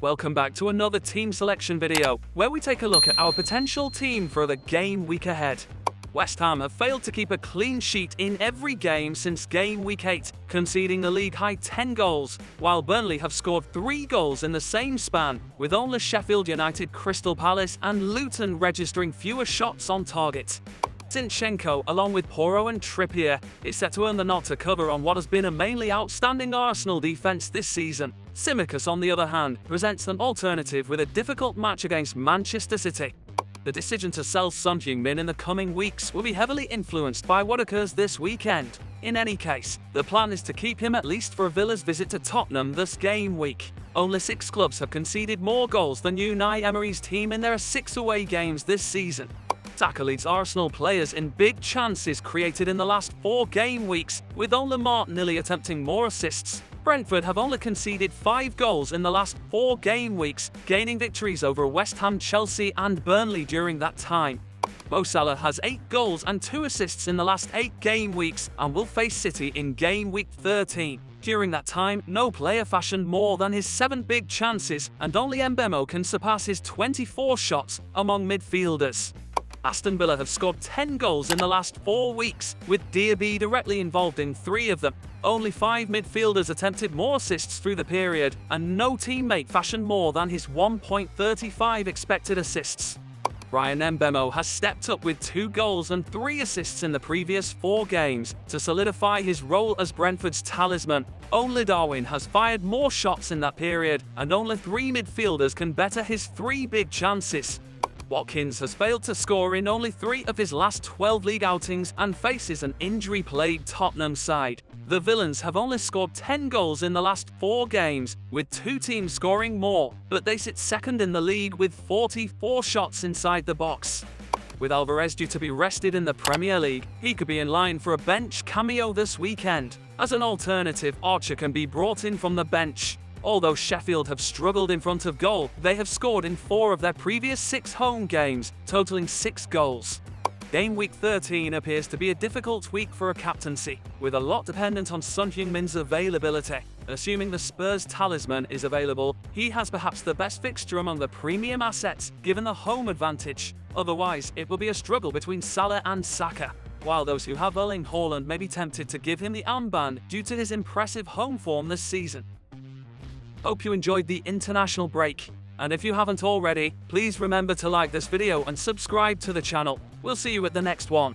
Welcome back to another team selection video, where we take a look at our potential team for the game week ahead. West Ham have failed to keep a clean sheet in every game since game week 8, conceding the league-high 10 goals, while Burnley have scored 3 goals in the same span, with only Sheffield United, Crystal Palace and Luton registering fewer shots on target. Zinchenko, along with Porro and Trippier, is set to earn the nod to cover on what has been a mainly outstanding Arsenal defence this season. Tsimikas, on the other hand, presents an alternative with a difficult match against Manchester City. The decision to sell Son Heung-min in the coming weeks will be heavily influenced by what occurs this weekend. In any case, the plan is to keep him at least for Villa's visit to Tottenham this game week. Only 6 clubs have conceded more goals than Unai Emery's team in their 6 away games this season. Saka leads Arsenal players in big chances created in the last 4 game weeks, with only Martinelli attempting more assists. Brentford have only conceded 5 goals in the last 4 game weeks, gaining victories over West Ham, Chelsea and Burnley during that time. Mo Salah has 8 goals and 2 assists in the last 8 game weeks and will face City in game week 13. During that time, no player fashioned more than his 7 big chances, and only Mbemo can surpass his 24 shots among midfielders. Aston Villa have scored 10 goals in the last 4 weeks, with Diaby directly involved in 3 of them. Only 5 midfielders attempted more assists through the period, and no teammate fashioned more than his 1.35 expected assists. Bryan Mbemo has stepped up with 2 goals and 3 assists in the previous 4 games to solidify his role as Brentford's talisman. Only Darwin has fired more shots in that period, and only 3 midfielders can better his 3 big chances. Watkins has failed to score in only 3 of his last 12 league outings and faces an injury-plagued Tottenham side. The Villains have only scored 10 goals in the last 4 games, with 2 teams scoring more, but they sit second in the league with 44 shots inside the box. With Alvarez due to be rested in the Premier League, he could be in line for a bench cameo this weekend. As an alternative, Archer can be brought in from the bench. Although Sheffield have struggled in front of goal, they have scored in 4 of their previous 6 home games, totaling 6 goals. Game week 13 appears to be a difficult week for a captaincy, with a lot dependent on Son Heung-min's availability. Assuming the Spurs talisman is available, he has perhaps the best fixture among the premium assets, given the home advantage. Otherwise, it will be a struggle between Salah and Saka, while those who have Erling Haaland may be tempted to give him the armband due to his impressive home form this season. Hope you enjoyed the international break, and if you haven't already, please remember to like this video and subscribe to the channel. We'll see you at the next one.